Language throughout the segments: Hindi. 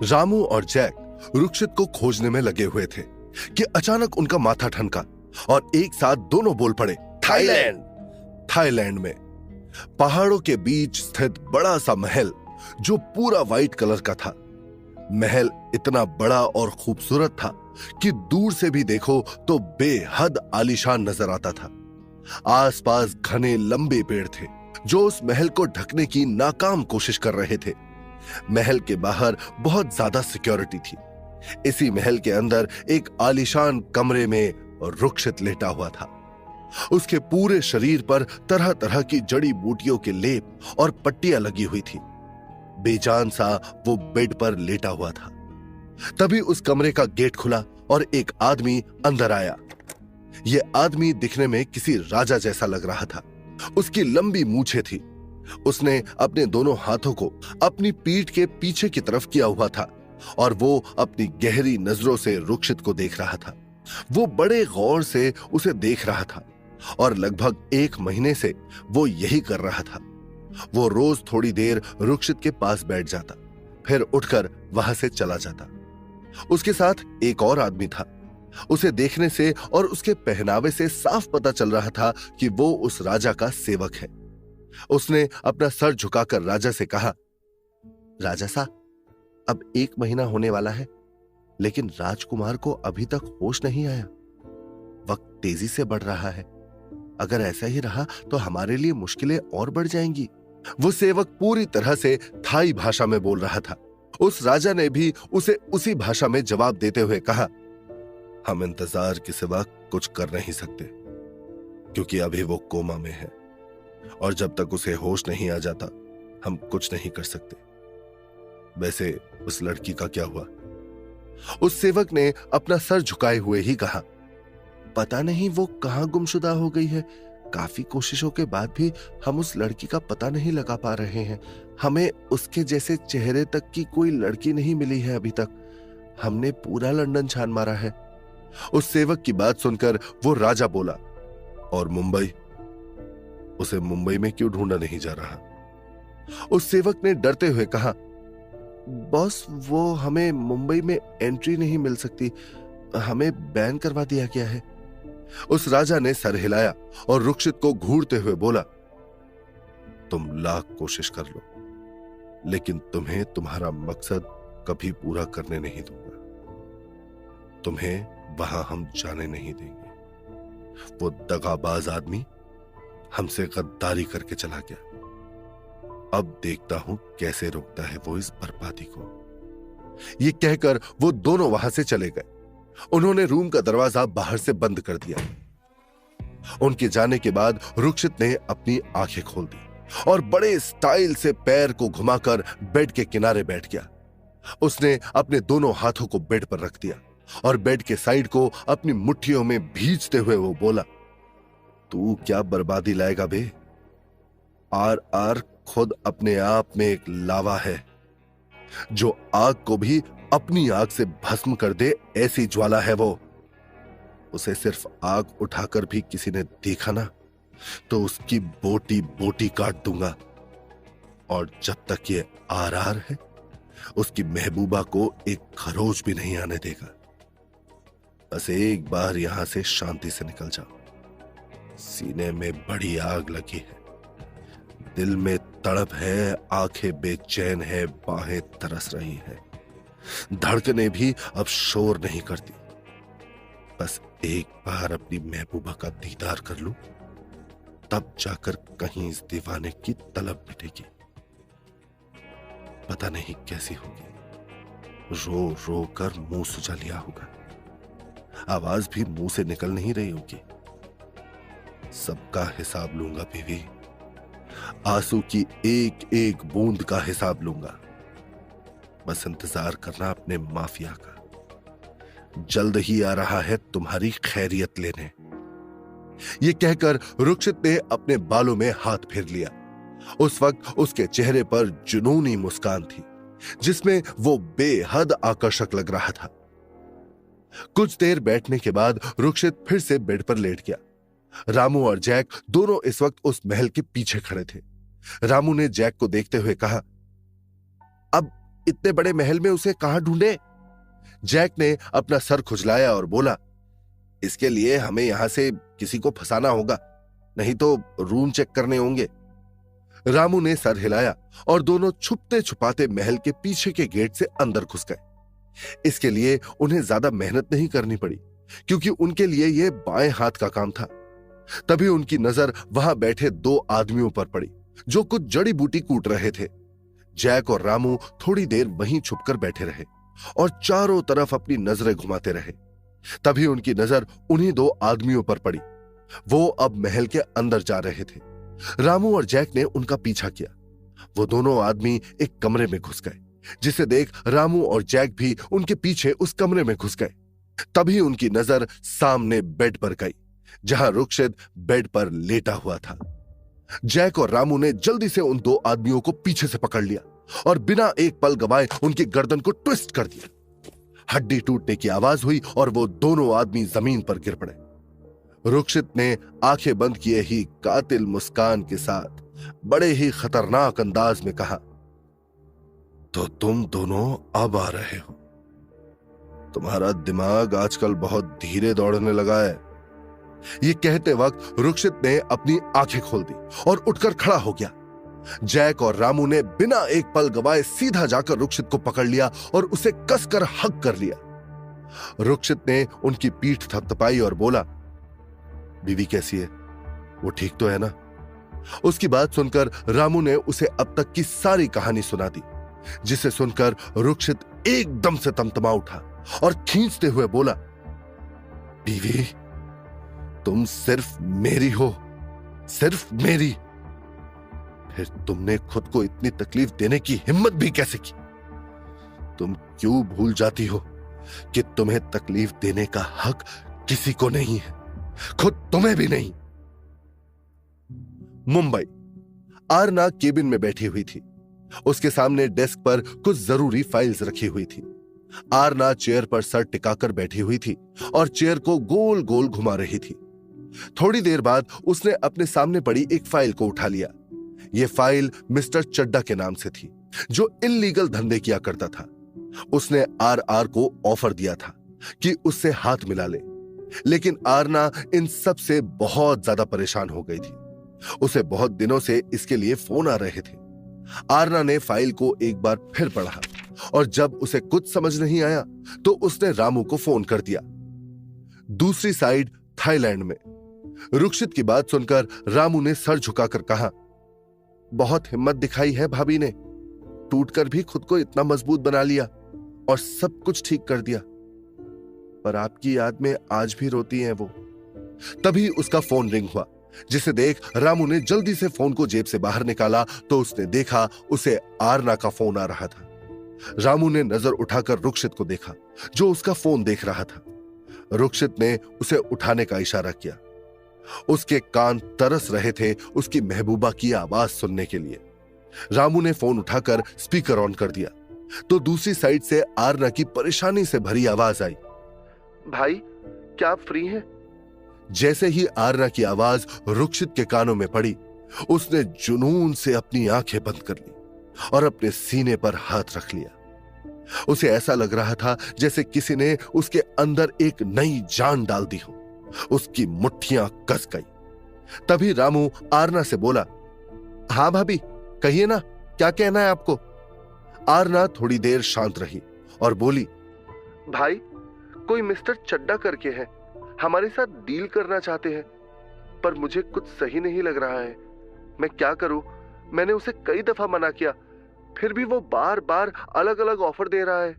रामू और जैक रुक्षित को खोजने में लगे हुए थे कि अचानक उनका माथा ठनका और एक साथ दोनों बोल पड़े, थाईलैंड। थाईलैंड में पहाड़ों के बीच स्थित बड़ा सा महल जो पूरा व्हाइट कलर का था। महल इतना बड़ा और खूबसूरत था कि दूर से भी देखो तो बेहद आलीशान नजर आता था। आसपास घने लंबे पेड़ थे जो उस महल को ढकने की नाकाम कोशिश कर रहे थे। महल के बाहर बहुत ज्यादा सिक्योरिटी थी। इसी महल के अंदर एक आलीशान कमरे में रुक्षित लेटा हुआ था। उसके पूरे शरीर पर तरह तरह की जड़ी बूटियों के लेप और पट्टियां लगी हुई थी। बेजान सा वो बेड पर लेटा हुआ था। तभी उस कमरे का गेट खुला और एक आदमी अंदर आया। यह आदमी दिखने में किसी राजा जैसा लग रहा था। उसकी लंबी मूछें थी। उसने अपने दोनों हाथों को अपनी पीठ के पीछे की तरफ किया हुआ था और वो अपनी गहरी नजरों से रुक्षित को देख रहा था। वो बड़े गौर से उसे देख रहा था और लगभग 1 महीने से वो यही कर रहा था। वो रोज थोड़ी देर रुक्षित के पास बैठ जाता, फिर उठकर वहां से चला जाता। उसके साथ एक और आदमी था। उसे देखने से और उसके पहनावे से साफ पता चल रहा था कि वो उस राजा का सेवक है। उसने अपना सर झुकाकर राजा से कहा, राजा साहब, अब 1 महीना होने वाला है, लेकिन राजकुमार को अभी तक होश नहीं आया। वक्त तेजी से बढ़ रहा है। अगर ऐसा ही रहा तो हमारे लिए मुश्किलें और बढ़ जाएंगी। वो सेवक पूरी तरह से थाई भाषा में बोल रहा था। उस राजा ने भी उसे उसी भाषा में जवाब देते हुए कहा, हम इंतजार के सिवा कुछ कर नहीं सकते, क्योंकि अभी वो कोमा में है और जब तक उसे होश नहीं आ जाता हम कुछ नहीं कर सकते। वैसे उस लड़की का क्या हुआ? उस सेवक ने अपना सर झुकाए हुए ही कहा, पता नहीं वो कहां गुमशुदा हो गई है। काफी कोशिशों के बाद भी हम उस लड़की का पता नहीं लगा पा रहे हैं। हमें उसके जैसे चेहरे तक की कोई लड़की नहीं मिली है अभी तक। हमने पूरा लंदन छान मारा है। उस सेवक की बात सुनकर वो राजा बोला, और मुंबई? उसे मुंबई में क्यों ढूंढा नहीं जा रहा? उस सेवक ने डरते हुए कहा, बॉस, वो हमें मुंबई में एंट्री नहीं मिल सकती। हमें बैन करवा दिया गया है। उस राजा ने सर हिलाया और रुक्षित को घूरते हुए बोला, तुम लाख कोशिश कर लो, लेकिन तुम्हें तुम्हारा मकसद कभी पूरा करने नहीं दूंगा। तुम्हें वहां हम जाने नहीं देंगे। वो दगाबाज आदमी हमसे गद्दारी करके चला गया। अब देखता हूं कैसे रोकता है वो इस बर्बादी को। ये कहकर वो दोनों वहां से चले गए। उन्होंने रूम का दरवाजा बाहर से बंद कर दिया। उनके जाने के बाद रुक्षित ने अपनी आंखें खोल दी और बड़े स्टाइल से पैर को घुमाकर बेड के किनारे बैठ गया। उसने अपने दोनों हाथों को बेड पर रख दिया और बेड के साइड को अपनी मुट्ठियों में भींचते हुए वो बोला, तू क्या बर्बादी लाएगा बे? आर खुद अपने आप में एक लावा है जो आग को भी अपनी आग से भस्म कर दे, ऐसी ज्वाला है वो। उसे सिर्फ आग उठाकर भी किसी ने देखा ना तो उसकी बोटी बोटी काट दूंगा। और जब तक ये आर है उसकी महबूबा को एक खरोच भी नहीं आने देगा। बस एक बार यहां से शांति से निकल जाओ। सीने में बड़ी आग लगी है, दिल में तड़प है, आंखें बेचैन है, बाहें तरस रही हैं, धड़कनें भी अब शोर नहीं करती। बस एक बार अपनी महबूबा का दीदार कर लूं, तब जाकर कहीं इस दीवाने की तलब मिटेगी। पता नहीं कैसी होगी। रो रो कर मुंह सुजा लिया होगा, आवाज भी मुंह से निकल नहीं रही होगी। सबका हिसाब लूंगा बीवी, आंसू की एक एक बूंद का हिसाब लूंगा। बस इंतजार करना अपने माफिया का, जल्द ही आ रहा है तुम्हारी खैरियत लेने। ये कहकर रुक्षित ने अपने बालों में हाथ फेर लिया। उस वक्त उसके चेहरे पर जुनूनी मुस्कान थी जिसमें वो बेहद आकर्षक लग रहा था। कुछ देर बैठने के बाद रुक्षित फिर से बेड पर लेट गया। रामू और जैक दोनों इस वक्त उस महल के पीछे खड़े थे। रामू ने जैक को देखते हुए कहा, अब इतने बड़े महल में उसे कहां ढूंढे? जैक ने अपना सर खुजलाया और बोला, इसके लिए हमें यहां से किसी को फंसाना होगा, नहीं तो रूम चेक करने होंगे। रामू ने सर हिलाया और दोनों छुपते छुपाते महल के पीछे के गेट से अंदर घुस गए। इसके लिए उन्हें ज्यादा मेहनत नहीं करनी पड़ी, क्योंकि उनके लिए यह बाएं हाथ का काम था। तभी उनकी नजर वहां बैठे दो आदमियों पर पड़ी जो कुछ जड़ी बूटी कूट रहे थे। जैक और रामू थोड़ी देर वहीं छुपकर बैठे रहे और चारों तरफ अपनी नजरें घुमाते रहे। तभी उनकी नजर उन्हीं दो आदमियों पर पड़ी। वो अब महल के अंदर जा रहे थे। रामू और जैक ने उनका पीछा किया। वो दोनों आदमी एक कमरे में घुस गए, जिसे देख रामू और जैक भी उनके पीछे उस कमरे में घुस गए। तभी उनकी नजर सामने बेड पर गई, जहां रुक्षित बेड पर लेटा हुआ था। जैक और रामू ने जल्दी से उन दो आदमियों को पीछे से पकड़ लिया और बिना एक पल गवाए उनकी गर्दन को ट्विस्ट कर दिया। हड्डी टूटने की आवाज हुई और वो दोनों आदमी जमीन पर गिर पड़े। रुक्षित ने आंखें बंद किए ही कातिल मुस्कान के साथ बड़े ही खतरनाक अंदाज में कहा, तो तुम दोनों अब आ रहे हो। तुम्हारा दिमाग आजकल बहुत धीरे दौड़ने लगा है। ये कहते वक्त रुक्षित ने अपनी आंखें खोल दी और उठकर खड़ा हो गया। जैक और रामू ने बिना एक पल गवाए सीधा जाकर रुक्षित को पकड़ लिया और उसे कसकर हग कर लिया। रुक्षित ने उनकी पीठ थपथपाई और बोला, बीवी कैसी है? वो ठीक तो है ना? उसकी बात सुनकर रामू ने उसे अब तक की सारी कहानी सुना दी, जिसे सुनकर रुक्षित एकदम से तमतमा उठा और खींचते हुए बोला, बीवी, तुम सिर्फ मेरी हो, सिर्फ मेरी। फिर तुमने खुद को इतनी तकलीफ देने की हिम्मत भी कैसे की? तुम क्यों भूल जाती हो कि तुम्हें तकलीफ देने का हक किसी को नहीं है, खुद तुम्हें भी नहीं। मुंबई। आरना केबिन में बैठी हुई थी। उसके सामने डेस्क पर कुछ जरूरी फाइल्स रखी हुई थी। आरना चेयर पर सर टिकाकर बैठी हुई थी और चेयर को गोल गोल घुमा रही थी। थोड़ी देर बाद उसने अपने सामने पड़ी एक फाइल को उठा लिया। यह फाइल मिस्टर चड्डा के नाम से थी, जो इल्लीगल धंधे किया करता था। उसने आर को ऑफर दिया था कि उससे हाथ मिला ले, लेकिन आरना इन सब से बहुत ज्यादा परेशान हो गई थी। उसे बहुत दिनों से इसके लिए फोन आ रहे थे। आरना ने फाइल को एक बार फिर पढ़ा और जब उसे कुछ समझ नहीं आया तो उसने रामू को फोन कर दिया। दूसरी साइड थाईलैंड में रुक्षित की बात सुनकर रामू ने सर झुकाकर कहा, बहुत हिम्मत दिखाई है भाभी ने, टूटकर भी खुद को इतना मजबूत बना लिया और सब कुछ ठीक कर दिया, पर आपकी याद में आज भी रोती हैं वो। तभी उसका फोन रिंग हुआ, जिसे देख रामू ने जल्दी से फोन को जेब से बाहर निकाला तो उसने देखा उसे आरना का फोन आ रहा था। रामू ने नजर उठाकर रुक्षित को देखा, जो उसका फोन देख रहा था। रुक्षित ने उसे उठाने का इशारा किया। उसके कान तरस रहे थे उसकी महबूबा की आवाज सुनने के लिए। रामू ने फोन उठाकर स्पीकर ऑन कर दिया तो दूसरी साइड से आरना की परेशानी से भरी आवाज आई, भाई क्या आप फ्री हैं? जैसे ही आरना की आवाज रुक्षित के कानों में पड़ी, उसने जुनून से अपनी आंखें बंद कर ली और अपने सीने पर हाथ रख लिया। उसे ऐसा लग रहा था जैसे किसी ने उसके अंदर एक नई जान डाल दी हो। उसकी मुट्ठियां कस गई। तभी रामू आरना से बोला, हां भाभी कहिए ना, क्या कहना है आपको? आरना थोड़ी देर शांत रही और बोली, भाई कोई मिस्टर चड्डा करके है, हमारे साथ डील करना चाहते हैं, पर मुझे कुछ सही नहीं लग रहा है। मैं क्या करूं? मैंने उसे कई दफा मना किया, फिर भी वो बार बार अलग अलग ऑफर दे रहा है।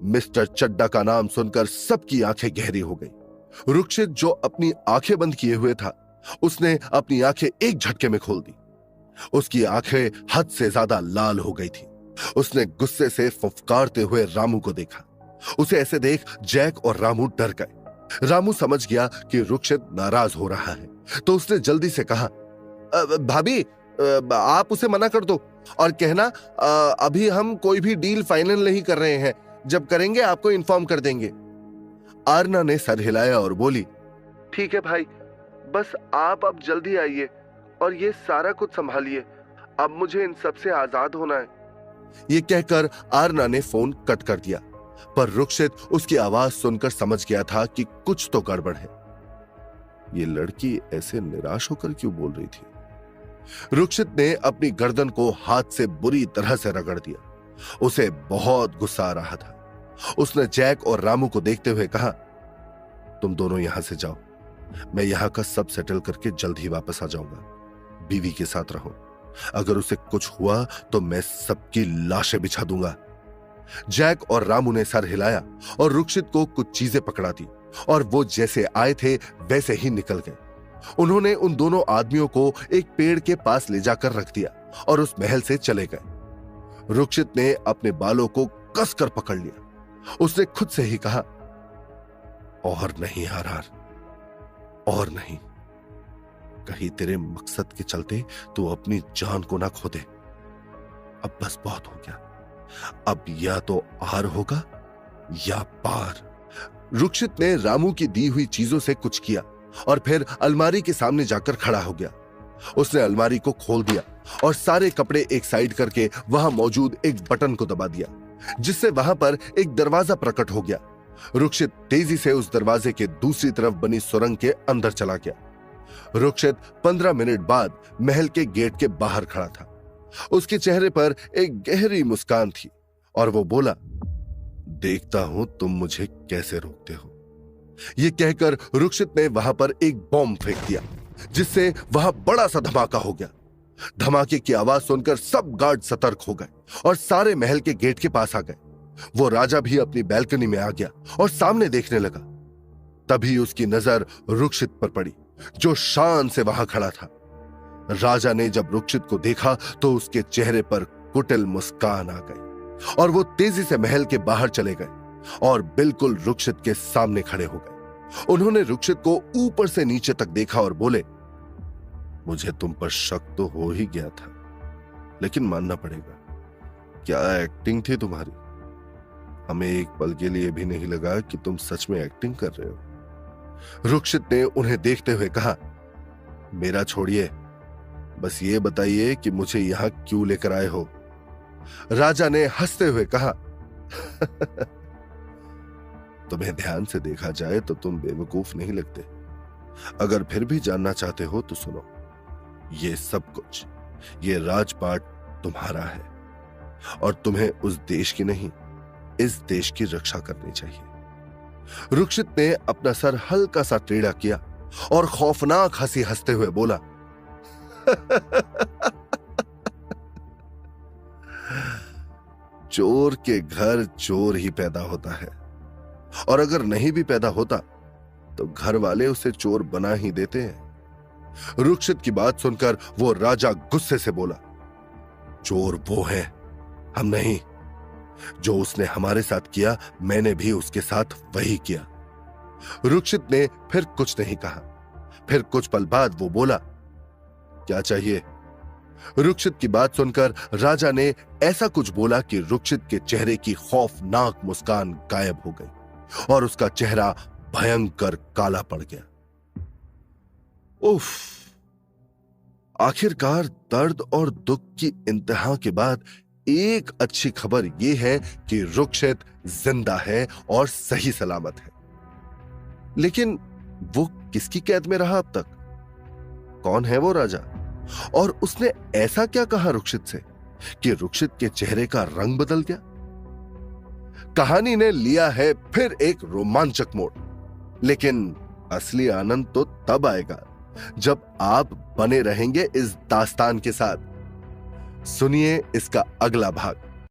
मिस्टर चड्डा का नाम सुनकर सबकी आंखें गहरी हो गई। रुक्षित जो अपनी आंखें बंद किए हुए था, उसने अपनी आंखें एक झटके में खोल दी। उसकी आंखें हद से ज्यादा लाल हो गई थी। उसने गुस्से से फुफकारते हुए रामू को देखा। उसे ऐसे देख जैक और रामू डर गए। रामू समझ गया कि रुक्षित नाराज हो रहा है, तो उसने जल्दी से कहा, भाभी आप उसे मना कर दो और कहना अभी हम कोई भी डील फाइनल नहीं कर रहे हैं, जब करेंगे आपको इन्फॉर्म कर देंगे। आरना ने सर हिलाया और बोली, ठीक है भाई, बस आप अब जल्दी आइए और ये सारा कुछ संभालिए। अब मुझे इन सब से आजाद होना है। ये कहकर आरना ने फोन कट कर दिया, पर रुक्षित उसकी आवाज सुनकर समझ गया था कि कुछ तो गड़बड़ है। ये लड़की ऐसे निराश होकर क्यों बोल रही थी? रुक्षित ने अपनी गर्दन को हाथ से बुरी तरह से रगड़ दिया। उसे बहुत गुस्सा आ रहा था। उसने जैक और रामू को देखते हुए कहा, तुम दोनों यहां से जाओ, मैं यहां का सब सेटल करके जल्द ही वापस आ जाऊंगा। बीवी के साथ रहो, अगर उसे कुछ हुआ तो मैं सबकी लाशें बिछा दूंगा। जैक और रामू ने सर हिलाया और रुक्षित को कुछ चीजें पकड़ा दी और वो जैसे आए थे वैसे ही निकल गए। उन्होंने उन दोनों आदमियों को एक पेड़ के पास ले जाकर रख दिया और उस महल से चले गए। रुक्षित ने अपने बालों को कसकर पकड़ लिया। उसने खुद से ही कहा, और नहीं आरआर, और नहीं। कहीं तेरे मकसद के चलते तू अपनी जान को ना खो दे। अब बस बहुत हो गया। अब या तो आर होगा या पार। रुक्षित ने रामू की दी हुई चीजों से कुछ किया और फिर अलमारी के सामने जाकर खड़ा हो गया। उसने अलमारी को खोल दिया और सारे कपड़े एक साइड करके वहां मौजूद एक बटन को दबा दिया, जिससे वहां पर एक दरवाजा प्रकट हो गया। रुक्षित तेजी से उस दरवाजे के दूसरी तरफ बनी सुरंग के अंदर चला गया। रुक्षित 15 मिनट बाद महल के गेट के बाहर खड़ा था। उसके चेहरे पर एक गहरी मुस्कान थी और वो बोला, देखता हूं तुम मुझे कैसे रोकते हो। यह कहकर रुक्षित ने वहां पर एक बॉम्ब फेंक दिया, जिससे वहां बड़ा सा धमाका हो गया। धमाके की आवाज सुनकर सब गार्ड सतर्क हो गए और सारे महल के गेट के पास आ गए। वो राजा भी अपनी बैल्कनी में आ गया और सामने देखने लगा। तभी उसकी नजर रुक्षित पर पड़ी, जो शान से वहां खड़ा था। राजा ने जब रुक्षित को देखा तो उसके चेहरे पर कुटिल मुस्कान आ गई और वो तेजी से महल के बाहर चले गए और बिल्कुल रुक्षित के सामने खड़े हो गए। उन्होंने रुक्षित को ऊपर से नीचे तक देखा और बोले, मुझे तुम पर शक तो हो ही गया था, लेकिन मानना पड़ेगा, क्या एक्टिंग थी तुम्हारी। हमें एक पल के लिए भी नहीं लगा कि तुम सच में एक्टिंग कर रहे हो। रुक्षित ने उन्हें देखते हुए कहा, मेरा छोड़िए, बस ये बताइए कि मुझे यहां क्यों लेकर आए हो। राजा ने हंसते हुए कहा, तुम्हें ध्यान से देखा जाए तो तुम बेवकूफ नहीं लगते। अगर फिर भी जानना चाहते हो तो सुनो, ये सब कुछ, ये राजपाट तुम्हारा है और तुम्हें उस देश की नहीं, इस देश की रक्षा करनी चाहिए। रुक्षित ने अपना सर हल्का सा टेढ़ा किया और खौफनाक हंसी हंसते हुए बोला, चोर के घर चोर ही पैदा होता है, और अगर नहीं भी पैदा होता तो घर वाले उसे चोर बना ही देते हैं। रुक्षित की बात सुनकर वो राजा गुस्से से बोला, चोर वो है, हम नहीं। जो उसने हमारे साथ किया, मैंने भी उसके साथ वही किया। रुक्षित ने फिर कुछ नहीं कहा। फिर कुछ पल बाद वो बोला, क्या चाहिए। रुक्षित की बात सुनकर राजा ने ऐसा कुछ बोला कि रुक्षित के चेहरे की खौफनाक मुस्कान गायब हो गई और उसका चेहरा भयंकर काला पड़ गया। उफ! आखिरकार दर्द और दुख की इंतहा के बाद एक अच्छी खबर यह है कि रुक्षित जिंदा है और सही सलामत है। लेकिन वो किसकी कैद में रहा अब तक? कौन है वो राजा? और उसने ऐसा क्या कहा रुक्षित से कि रुक्षित के चेहरे का रंग बदल गया? कहानी ने लिया है फिर एक रोमांचक मोड़, लेकिन असली आनंद तो तब आएगा जब आप बने रहेंगे इस दास्तान के साथ। सुनिए इसका अगला भाग।